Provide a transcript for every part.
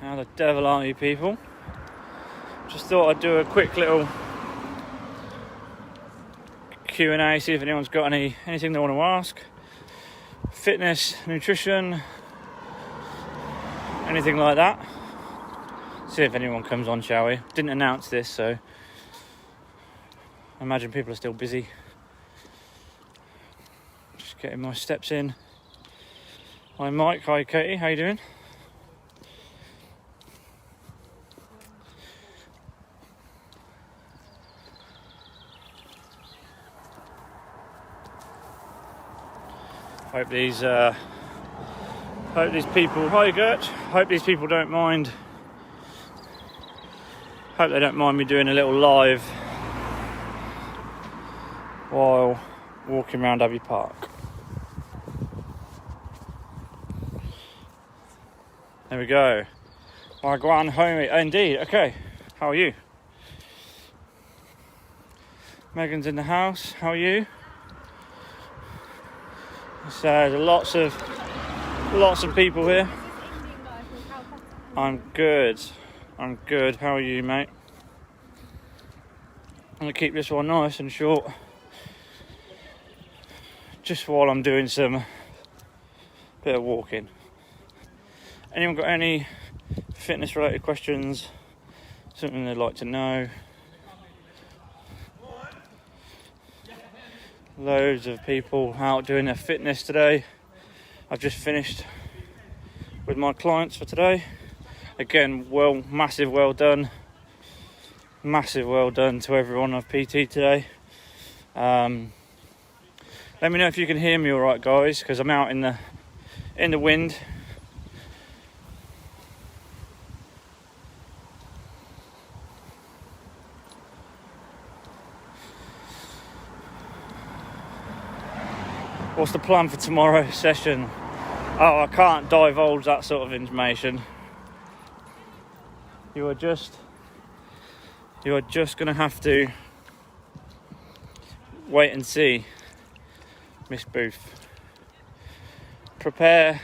How the devil are you people? Just thought I'd do a quick little Q&A, see if anyone's got anything they want to ask. Fitness, nutrition, anything like that. See if anyone comes on, shall we? Didn't announce this, so I imagine people are still busy. Just getting my steps in. Hi Mike, hi Katie, how you doing? Hope these people, hi Gert, hope these people don't mind. Hope they don't mind me doing a little live while walking around Abbey Park. There we go. Wagwan homie, indeed. Okay, how are you? Megan's in the house. How are you? So there's lots of people here. I'm good. How are you, mate? I'm gonna keep this one nice and short, just while I'm doing some bit of walking. Anyone got any fitness related questions? Something they'd like to know? Loads of people out doing their fitness today. I've just finished with my clients for today. Again, massive well done to everyone of PT today. Let me know if you can hear me all right, guys, because I'm out in the wind. What's the plan for tomorrow's session? Oh, I can't divulge that sort of information. You are just going to have to wait and see, Miss Booth. Prepare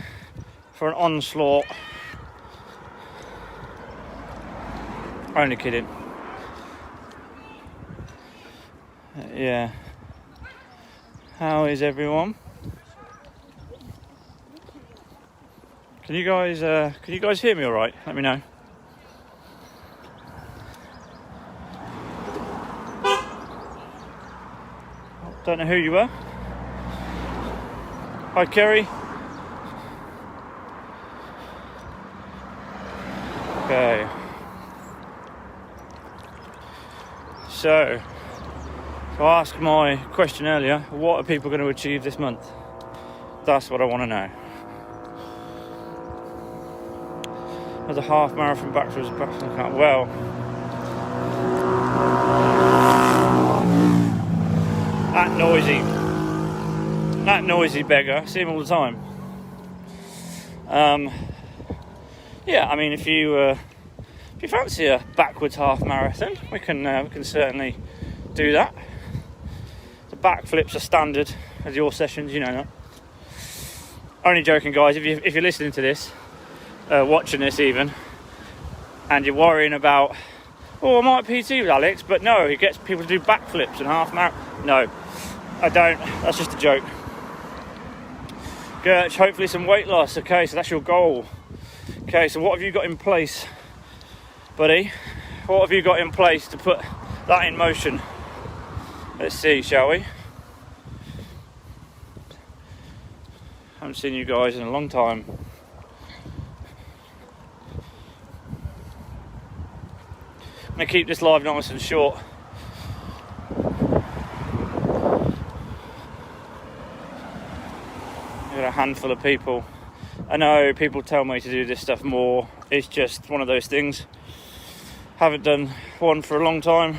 for an onslaught. Only kidding. Yeah. How is everyone? Can you guys hear me all right? Let me know. Don't know who you were. Hi, Kerry. Okay. So, to ask my question earlier, what are people going to achieve this month? That's what I want to know. As a half marathon backwards, well, that noisy beggar, I see him all the time. Yeah, I mean, if you fancy a backwards half marathon, we can certainly do that. The backflips are standard as your sessions, you know that. Only joking, guys. If you're listening to this, watching this even, and you're worrying about, I might PT with Alex, but no, he gets people to do backflips and half marathon. No, I don't. That's just a joke. Gertch, hopefully some weight loss. Okay, so that's your goal. Okay, so what have you got in place, buddy? What have you got in place to put that in motion? Let's see, shall we? Haven't seen you guys in a long time. I'm going to keep this live nice and short. Got a handful of people. I know people tell me to do this stuff more. It's just one of those things. Haven't done one for a long time.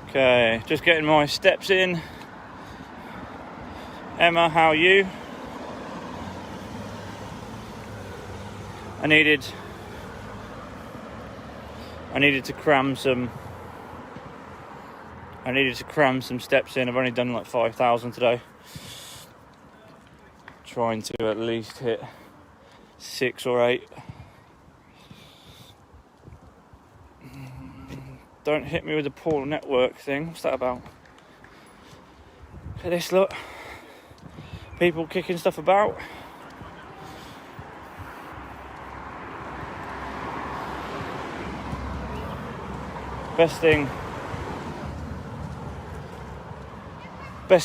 Okay, just getting my steps in. Emma, how are you? I needed to cram some I needed to cram some steps in. I've only done like 5,000 today. Trying to at least hit 6 or 8. Don't hit me with the poor network thing. What's that about? Look at this, look. People kicking stuff about. Best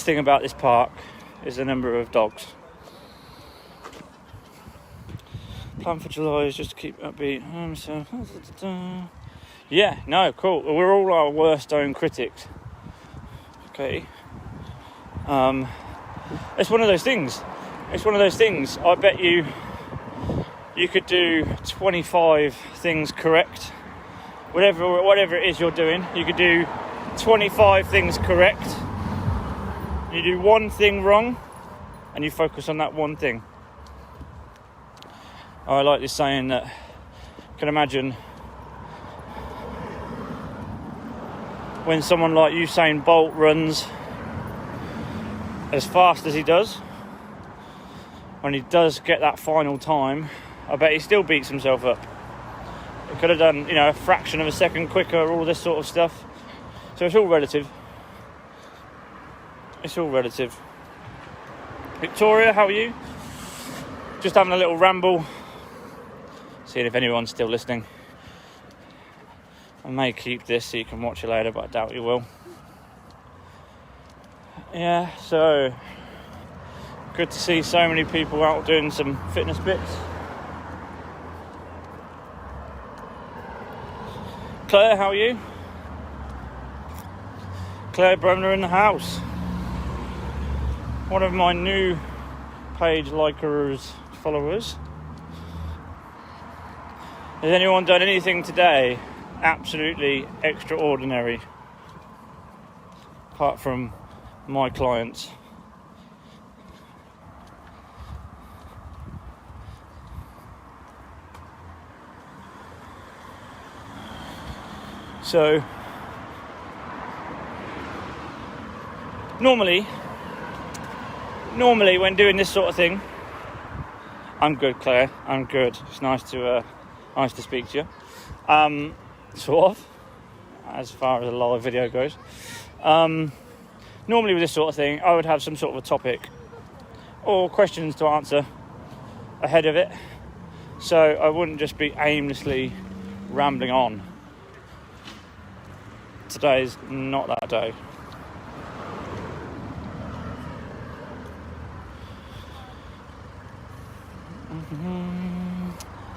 thing about this park is the number of dogs. Plan for July is just to keep upbeat. Yeah, no, cool. We're all our worst own critics. Okay. It's one of those things. I bet you could do 25 things correct. Whatever it is you're doing, you could do 25 things correct. You do one thing wrong, and you focus on that one thing. I like this saying that you can imagine when someone like Usain Bolt runs as fast as he does, when he does get that final time, I bet he still beats himself up. He could have done, a fraction of a second quicker, all this sort of stuff. So it's all relative. Victoria, how are you? Just having a little ramble. Seeing if anyone's still listening. I may keep this so you can watch it later, but I doubt you will. Yeah, so good to see so many people out doing some fitness bits. Claire, how are you? Claire Bremner in the house. One of my new page likers, followers. Has anyone done anything today absolutely extraordinary? Apart from my clients. So, normally when doing this sort of thing, I'm good, Claire. I'm good. It's nice to speak to you. Sort of, as far as a live video goes. Normally with this sort of thing, I would have some sort of a topic or questions to answer ahead of it, so I wouldn't just be aimlessly rambling on. Today's not that day.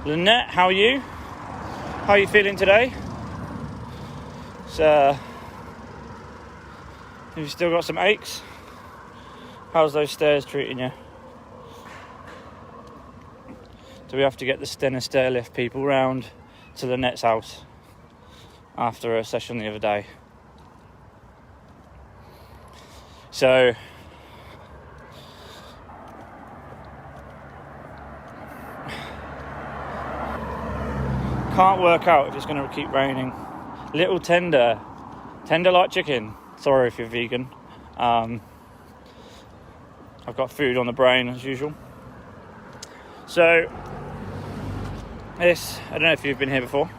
Lynette, how are you? How are you feeling today? So, have you still got some aches? How's those stairs treating you? Do we have to get the Stenner stairlift people round to Lynette's house after a session the other day? So, can't work out if it's going to keep raining. Little tender like chicken. Sorry if you're vegan. I've got food on the brain as usual. So, this, I don't know if you've been here before.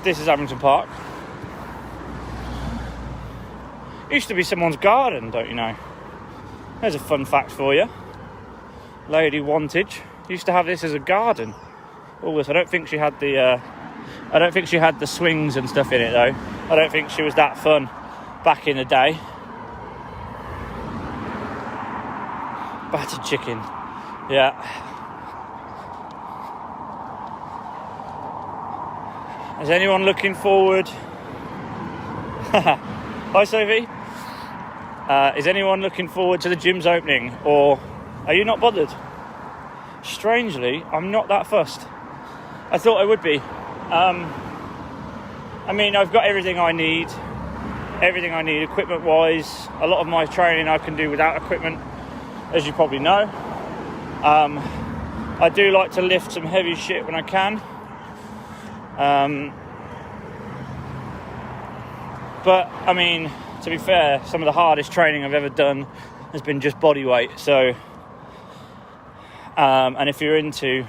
This is Abington Park. It used to be someone's garden, don't you know? There's a fun fact for you. Lady Wantage used to have this as a garden. All this. I don't think she had the swings and stuff in it though. I don't think she was that fun back in the day. Battered chicken. Yeah. Is anyone looking forward? Hi Sophie. Is anyone looking forward to the gym's opening, or are you not bothered? Strangely, I'm not that fussed. I thought I would be. I mean, I've got everything I need equipment-wise. A lot of my training I can do without equipment, as you probably know. I do like to lift some heavy shit when I can. But I mean, to be fair, some of the hardest training I've ever done has been just body weight. So, and if you're into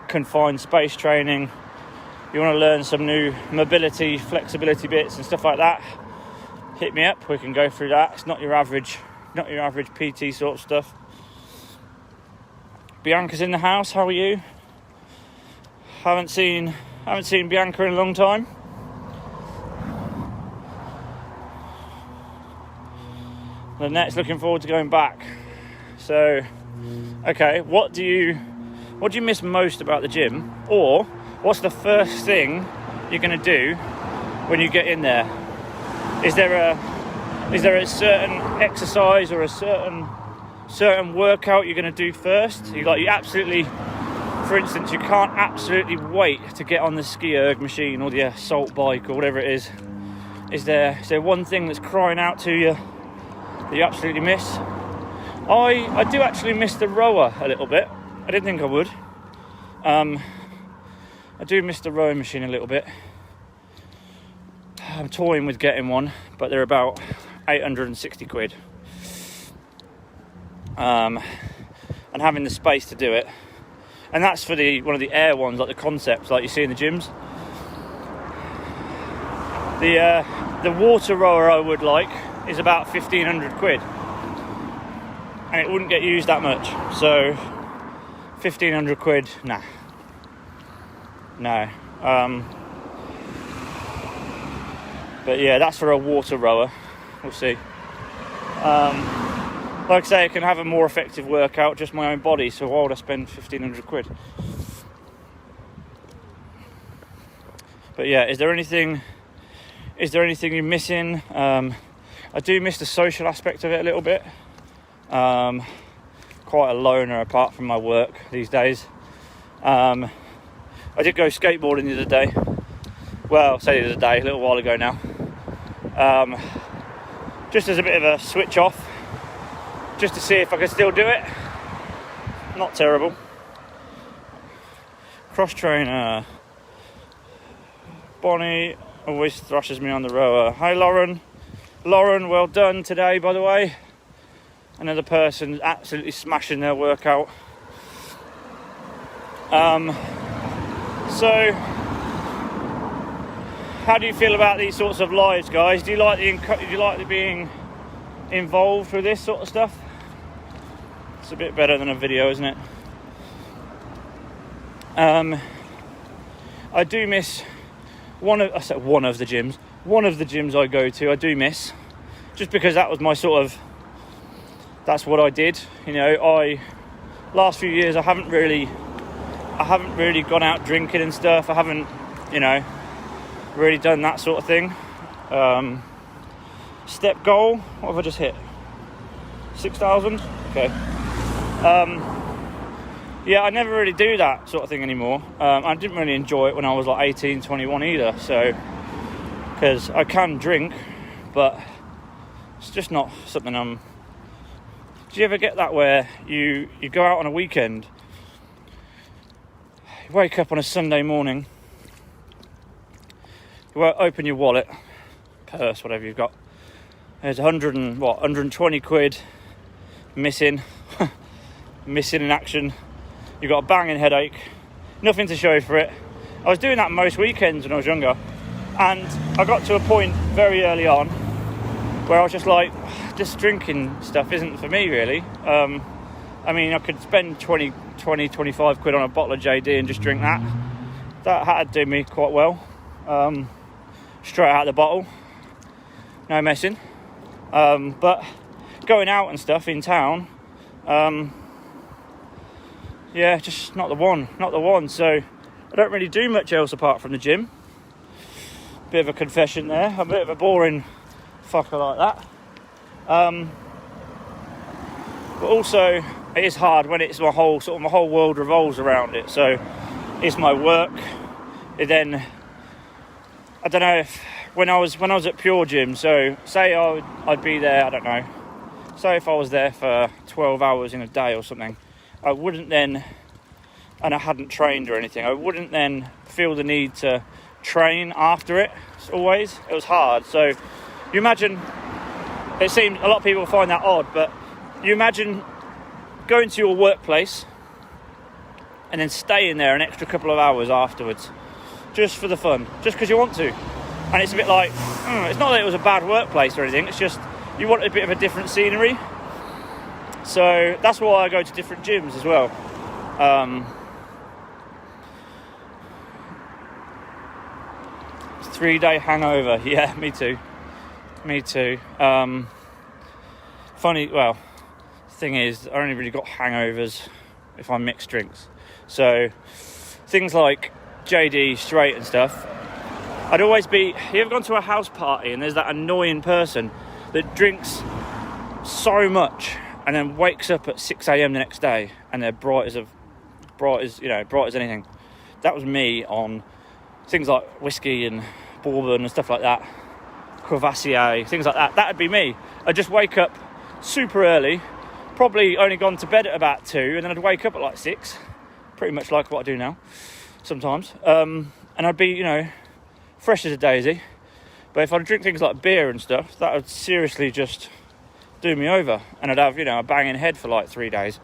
confined space training, you want to learn some new mobility, flexibility bits and stuff like that, hit me up. We can go through that. It's not your average PT sort of stuff. Bianca's in the house. How are you? Haven't seen Bianca in a long time. Lynette's looking forward to going back. So, okay, what do you miss most about the gym, or what's the first thing you're going to do when you get in there? Is there a certain exercise or a certain workout you're going to do first? You absolutely, for instance, you can't absolutely wait to get on the ski erg machine or the assault bike or whatever it is. Is there one thing that's crying out to you that you absolutely miss? I do actually miss the rower a little bit. I didn't think I would. I do miss the rowing machine a little bit. I'm toying with getting one, but they're about 860 quid. And having the space to do it. And that's for one of the air ones, like the Concepts, like you see in the gyms. The water rower I would like is about 1,500 quid. And it wouldn't get used that much. So 1,500 quid, nah. No. But yeah, that's for a water rower. We'll see. Like I say, I can have a more effective workout, just my own body, so why would I spend 1,500 quid? But yeah, is there anything you're missing? I do miss the social aspect of it a little bit. Quite a loner apart from my work these days. I did go skateboarding the other day. Well, say the other day, a little while ago now. Just as a bit of a switch off, just to see if I could still do it. Not terrible. Cross trainer. Bonnie always thrashes me on the rower. Hi Lauren. Lauren, well done today, by the way. Another person absolutely smashing their workout. So, how do you feel about these sorts of lives, guys? Do you like being involved with this sort of stuff? It's a bit better than a video, isn't it? I do miss one of the gyms I go to. I do miss, just because that was my that's what I did. You know, last few years I haven't really gone out drinking and stuff. I haven't, really done that sort of thing. Step goal, what have I just hit? 6,000? Okay. Yeah, I never really do that sort of thing anymore. I didn't really enjoy it when I was like 18, 21 either. So, because I can drink, but it's just not something I'm... Do you ever get that where you go out on a weekend, you wake up on a Sunday morning, you open your wallet, purse, whatever you've got, there's 120 quid missing in action. You've got a banging headache, nothing to show for it. I was doing that most weekends when I was younger, and I got to a point very early on where I was just like, this drinking stuff isn't for me really. I mean, I could spend 25 quid on a bottle of JD and just drink that. That had to do me quite well. Straight out of the bottle, no messing. But going out and stuff in town, yeah, just not the one. So I don't really do much else apart from the gym. Bit of a confession there. I'm a bit of a boring fucker like that. But also it is hard when it's my whole world revolves around it. So it's my work. Then I don't know if when I was at Pure Gym. So say I'd be there. I don't know. Say if I was there for 12 hours in a day or something, I wouldn't then, and I hadn't trained or anything, I wouldn't then feel the need to train after it. It was hard. So you imagine, it seems a lot of people find that odd, but you imagine going to your workplace and then staying there an extra couple of hours afterwards, just for the fun, just because you want to. And it's a bit like, it's not that it was a bad workplace or anything, it's just you want a bit of a different scenery. So that's why I go to different gyms as well. 3-day hangover. Yeah, me too. Thing is, I only really got hangovers if I mix drinks. So things like JD straight and stuff, I'd always be, you ever gone to a house party and there's that annoying person that drinks so much and then wakes up at 6 a.m. the next day and they're bright as anything. That was me on things like whiskey and bourbon and stuff like that, Courvoisier, things like that. That'd be me. I'd just wake up super early, probably only gone to bed at about 2, and then I'd wake up at like 6, pretty much like what I do now sometimes, and I'd be, fresh as a daisy. But if I drink things like beer and stuff, that would seriously just do me over, and I'd have, a banging head for like 3 days.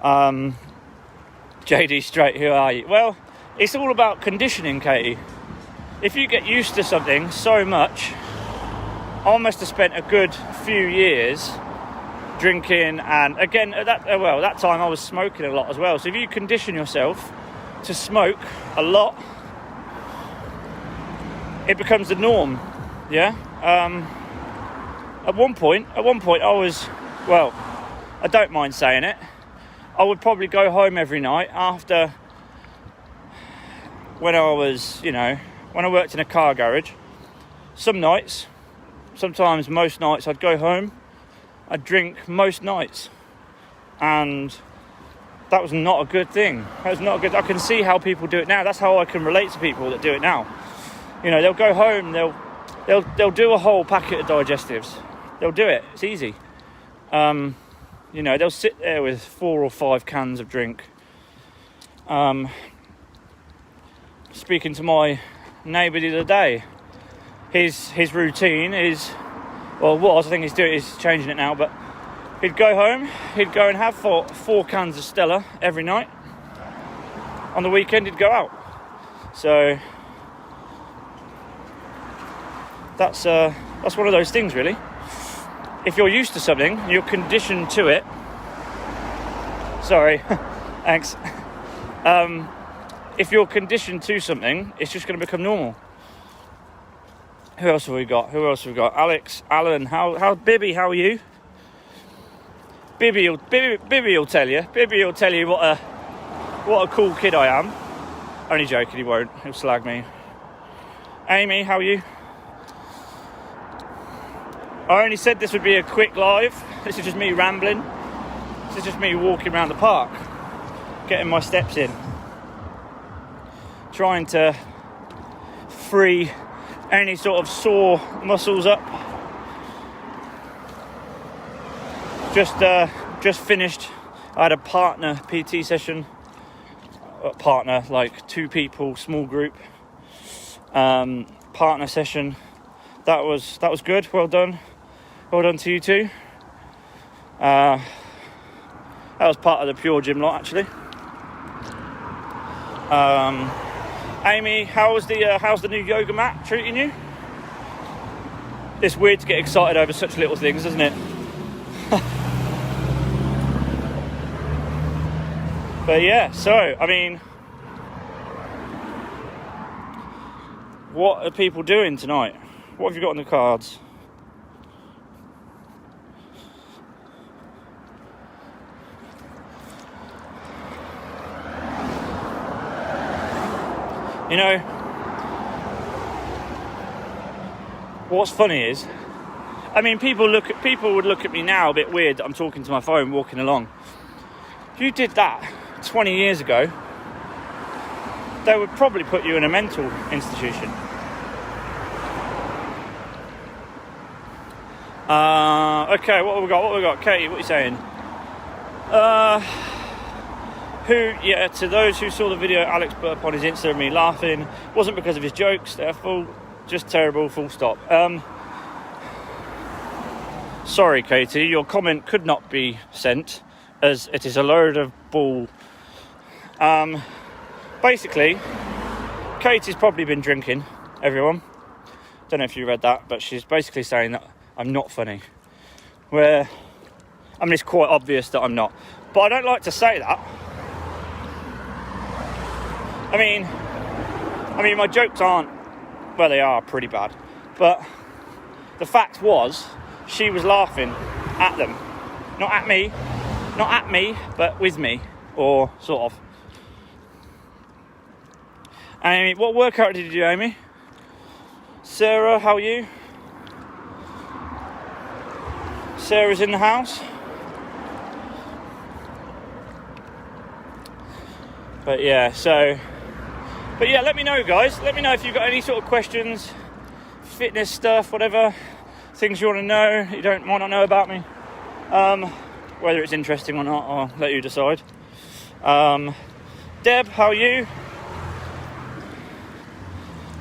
JD straight, who are you? Well, it's all about conditioning, Katie. If you get used to something so much, I must have spent a good few years drinking, and again, at that time I was smoking a lot as well. So if you condition yourself to smoke a lot, it becomes the norm. Yeah. At one point I was, I don't mind saying it, I would probably go home every night after, when I was, when I worked in a car garage. Some nights, sometimes most nights, I'd go home, I'd drink most nights, and that was not a good thing. That was not a good. I can see how people do it now. That's how I can relate to people that do it now. They'll go home, they'll do a whole packet of digestives. They'll do it. It's easy. They'll sit there with 4 or 5 cans of drink. Speaking to my neighbour the other day, his routine is, I think he's changing it now, but he'd go home, he'd go and have 4 cans of Stella every night. On the weekend he'd go out. So that's one of those things, really. If you're used to something, you're conditioned to it. Sorry, thanks. If you're conditioned to something, it's just going to become normal. Who else have we got? Alex, Alan, how Bibby, how are you? Bibby will tell you. Bibby will tell you what a cool kid I am. Only joking, he won't. He'll slag me. Amy, how are you? I only said this would be a quick live. This is just me rambling. This is just me walking around the park, getting my steps in, trying to free any sort of sore muscles up. Just finished. I had a partner PT session. Partner, like 2 people, small group. Partner session. That was good. Well done. Well done to you too. That was part of the Pure Gym lot, actually. Amy, how's the new yoga mat treating you? It's weird to get excited over such little things, isn't it? But yeah, so, what are people doing tonight? What have you got on the cards? What's funny is, people would look at me now a bit weird that I'm talking to my phone walking along. If you did that 20 years ago, they would probably put you in a mental institution. Okay, what have we got? Katie, what are you saying? To those who saw the video, Alex put up on his Insta of me laughing, wasn't because of his jokes, they're just terrible, full stop. Sorry, Katie, your comment could not be sent, as it is a load of bull. Basically, Katie's probably been drinking, everyone. Don't know if you read that, but she's basically saying that I'm not funny. It's quite obvious that I'm not. But I don't like to say that. I mean, my jokes aren't, well, they are pretty bad. But the fact was, she was laughing at them. Not at me, but with me, or sort of. Amy, what workout did you do, Amy? Sarah, how are you? Sarah's in the house. But yeah, let me know, guys. Let me know if you've got any sort of questions, fitness stuff, whatever, things you want to know, you might not know about me. Whether it's interesting or not, I'll let you decide. Deb, how are you?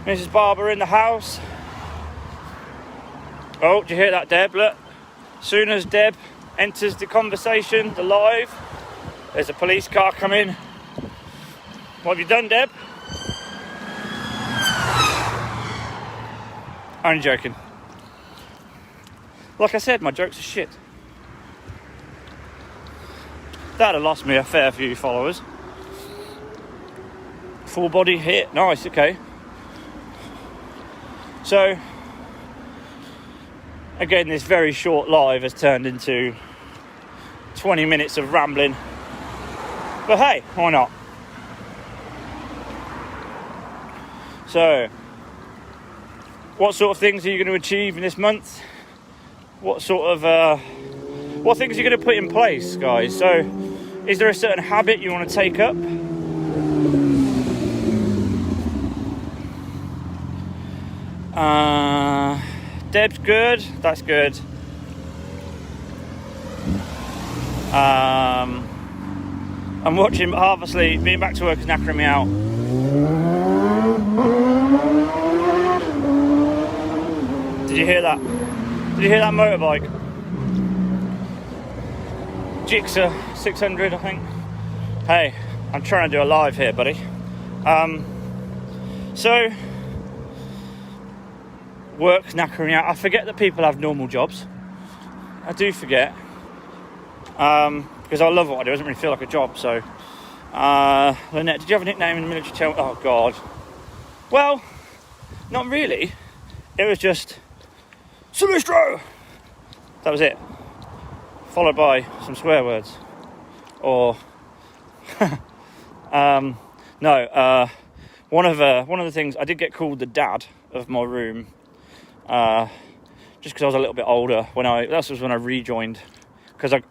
Mrs. Barber in the house. Oh, did you hear that, Deb? Look. As soon as Deb enters the conversation, the live, there's a police car coming. What have you done, Deb? I'm joking. Like I said, my jokes are shit. That'd have lost me a fair few followers. Full body hit. Nice, okay. So, again, this very short live has turned into 20 minutes of rambling. But hey, why not? So, what sort of things are you going to achieve in this month? What things are you going to put in place, guys? So, is there a certain habit you want to take up? Deb's good. That's good. I'm watching half asleep. Being back to work is knackering me out. Did you hear that? Did you hear that motorbike? Gixxer 600, I think. Hey, I'm trying to do a live here, buddy. So, work's knackering out. I forget that people have normal jobs. I do forget. Because I love what I do. It doesn't really feel like a job, so. Lynette, did you have a nickname in the military? Oh, God. Well, not really. It was just, Sinistro! That was it. Followed by some swear words. Or, one of the things, I did get called the dad of my room. Just because I was a little bit older that was when I rejoined, because I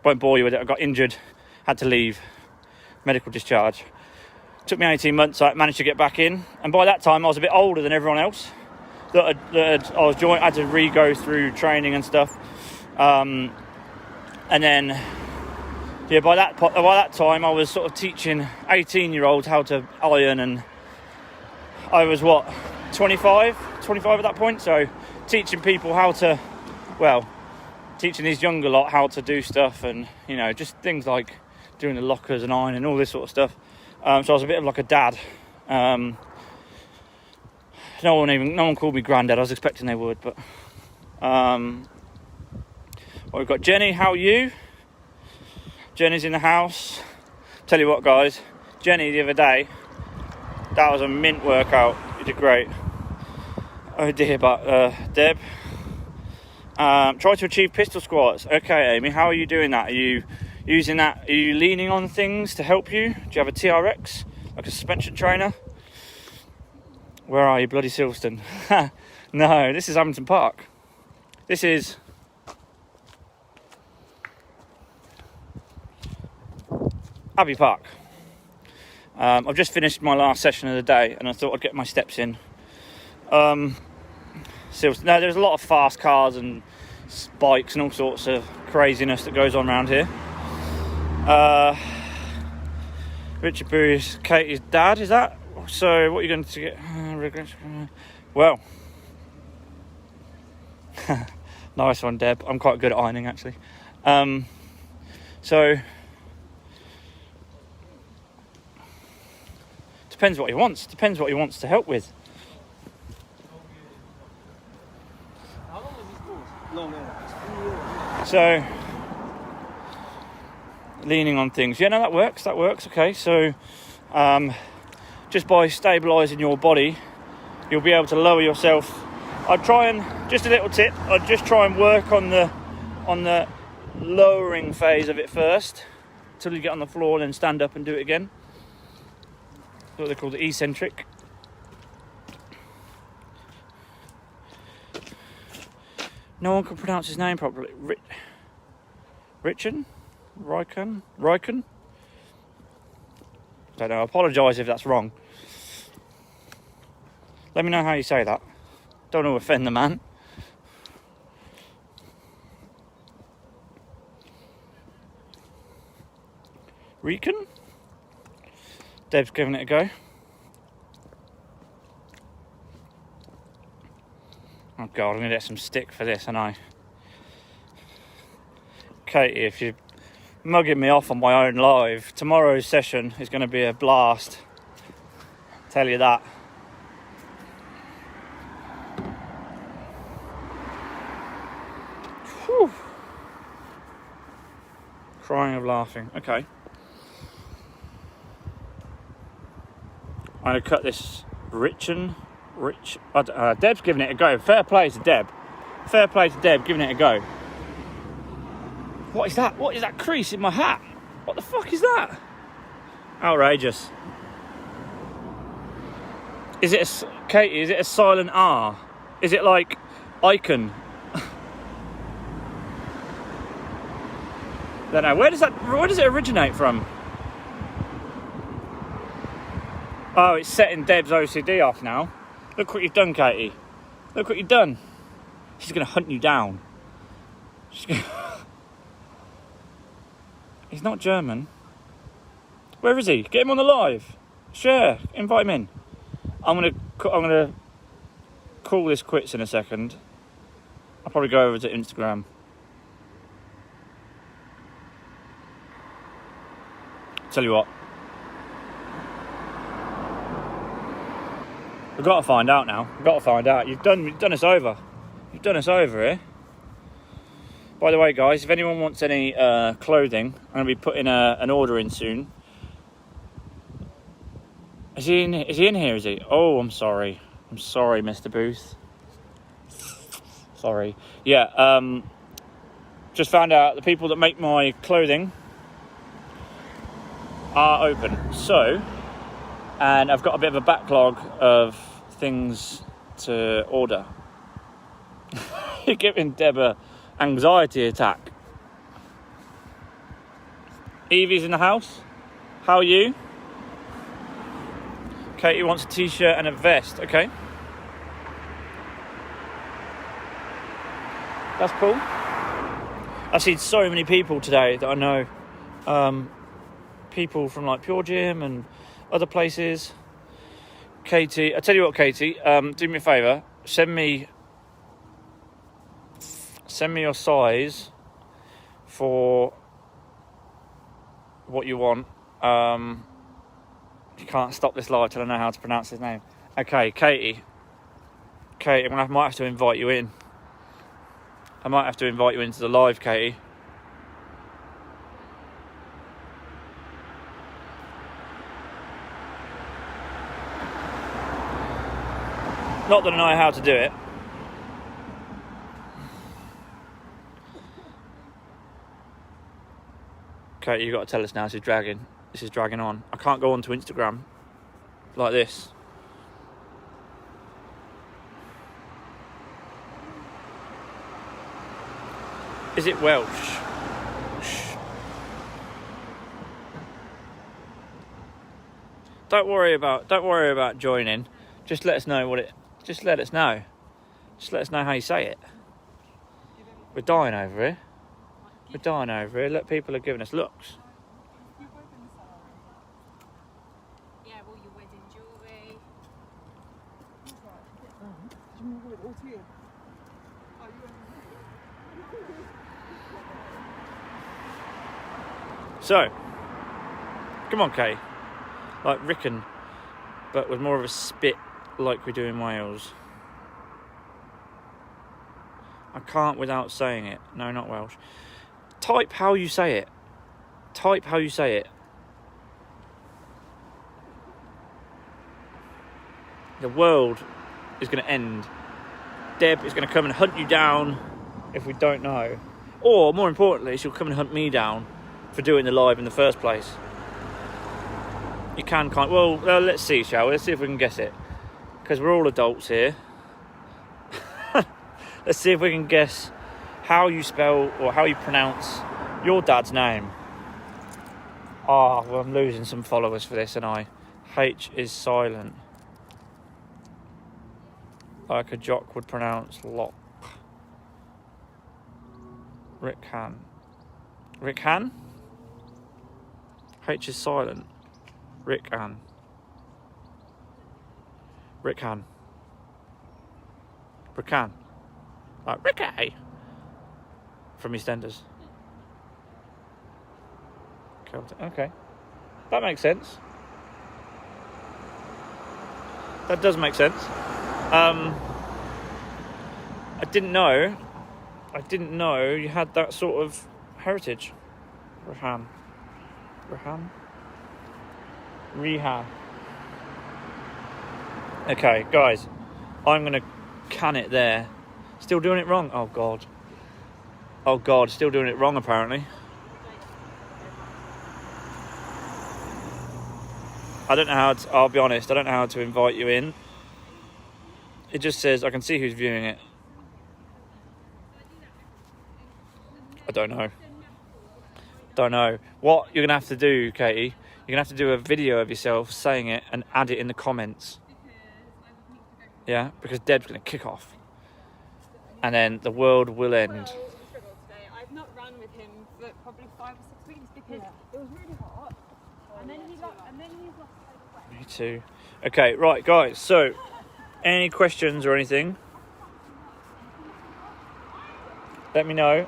won't bore you with it. I got injured, had to leave, medical discharge. Took me 18 months. I managed to get back in, and by that time I was a bit older than everyone else. I had to re-go through training and stuff, and then by that time I was sort of teaching 18-year-olds how to iron, and I was 25 at that point, so teaching people teaching these younger lot how to do stuff, and just things like doing the lockers and iron and all this sort of stuff. So I was a bit of like a dad. No one called me granddad. I was expecting they would, but we've got Jenny. How are you? Jenny's in the house. Tell you what, guys, Jenny the other day, that was a mint workout. You did great. Oh dear, but Deb, try to achieve pistol squats. Okay, Amy, how are you doing that? Are you using that? Are you leaning on things to help you? Do you have a TRX, like a suspension trainer? Where are you, bloody Silverstone? No, this is Hampton Park. This is Abbey Park. I've just finished my last session of the day, and I thought I'd get my steps in. There's a lot of fast cars and bikes and all sorts of craziness that goes on around here. Richard Bruce, Katie's dad, is that? So what are you going to get? Well, nice one, Deb. I'm quite good at ironing, actually. So depends what he wants. Depends what he wants to help with. How long is this course? No. So leaning on things. Yeah, no, that works. Okay, so just by stabilising your body, you'll be able to lower yourself. I'd try and, just a little tip, I'd just try and work on the lowering phase of it first, until you get on the floor and then stand up and do it again. That's what they call the eccentric. No one can pronounce his name properly. Richen? Ryken? Don't know, I apologise if that's wrong. Let me know how you say that. Don't want to offend the man. Riken? Deb's giving it a go. Oh God, I'm going to get some stick for this, aren't I? Katie, if you're mugging me off on my own live, tomorrow's session is going to be a blast. Tell you that. Whew. Crying of laughing. Okay. I'm going to cut this Deb's giving it a go. Fair play to Deb. Giving it a go. What is that? What is that crease in my hat? What the fuck is that? Outrageous. Katie, is it a silent R? Is it like icon? Don't know. Where does it originate from? Oh, it's setting Deb's OCD off now. Look what you've done, Katie. Look what you've done. She's going to hunt you down. He's not German. Where is he? Get him on the live. Share. Invite him in. I'm gonna call this quits in a second. I'll probably go over to Instagram. Tell you what. We've got to find out now. You've done us over. You've done us over here. By the way, guys, if anyone wants any clothing, I'm going to be putting an order in soon. Is he in here, is he? Oh, I'm sorry, Mr. Booth. Sorry. Yeah, just found out the people that make my clothing are open. So, and I've got a bit of a backlog of things to order. You're giving Deb a anxiety attack. Evie's in the house. How are you? Katie wants a t-shirt and a vest. Okay. That's cool. I've seen so many people today that I know. People from like Pure Gym and other places. Katie, I tell you what, Katie, do me a favour. Send me your size for what you want. You can't stop this live till I know how to pronounce his name. Okay, Katie, I might have to invite you in. I might have to invite you into the live, Katie. Not that I know how to do it. Okay, you've got to tell us now. This is dragging on. I can't go onto Instagram like this. Is it Welsh? Don't worry about joining. Just let us know Just let us know how you say it. We're dying over here. Look, people are giving us looks. So, come on, Kay. Like Rickon, but with more of a spit like we do in Wales. I can't without saying it. No, not Welsh. Type how you say it. Type how you say it. The world is going to end. Deb is going to come and hunt you down if we don't know. Or, more importantly, she'll come and hunt me down for doing the live in the first place. You can kind of, well, let's see, shall we? Let's see if we can guess it. Because we're all adults here. Let's see if we can guess how you spell or how you pronounce your dad's name. Well, I'm losing some followers for this, and H is silent. Like a jock would pronounce lock. Rickhan. Rickhan? H is silent. Rickhan. Rickhan. Rickhan. Like Ricky from EastEnders. Okay. That makes sense. That does make sense. I didn't know you had that sort of heritage. Rehan. Okay, guys, I'm going to can it there. Still doing it wrong. Oh God, still doing it wrong apparently. I don't know how to, I'll be honest, I don't know how to invite you in. It just says I can see who's viewing it. I don't know. What you're going to have to do, Katie, you're going to have to do a video of yourself saying it and add it in the comments. Yeah, because Deb's going to kick off. And then the world will end. Well, struggle today. I've not run with him for probably 5 or 6 weeks because it was really hot. And then he's lost weight. Me too. Okay, right, guys. So, any questions or anything? Let me know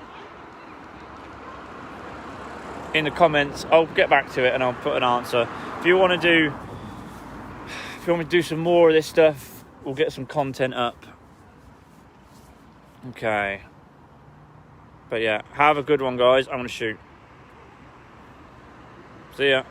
in the comments. I'll get back to it and I'll put an answer. If you want me to do some more of this stuff, we'll get some content up. Okay. But yeah, have a good one, guys. I'm going to shoot. See ya.